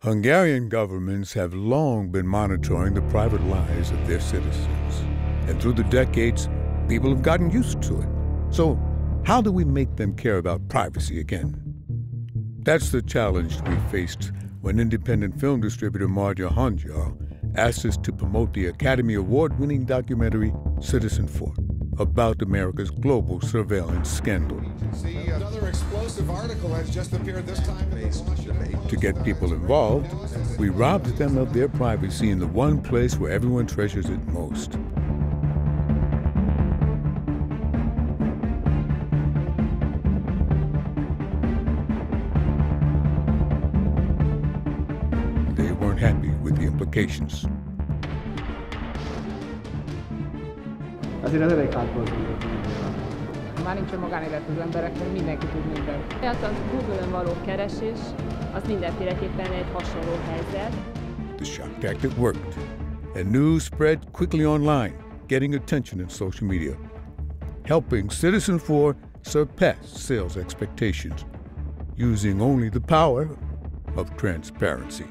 Hungarian governments have long been monitoring the private lives of their citizens. And through the decades, people have gotten used to it. So how do we make them care about privacy again? That's the challenge we faced when independent film distributor Magyar Hangyal asked us to promote the Academy Award-winning documentary Citizenfour about America's global surveillance scandal. Another explosive article has just appeared this time in the To get people involved, we robbed them of their privacy in the one place where everyone treasures it most. They weren't happy with the implications. Azért ez elég hardcore. Már nincs magánélet az embereknek, mindenki tud mindent. Tehát a Google-ön való keresés, az mindenféleképpen egy hasonló helyzet. The shock tactic worked, and news spread quickly online, getting attention in social media, helping Citizenfour surpass sales expectations, using only the power of transparency.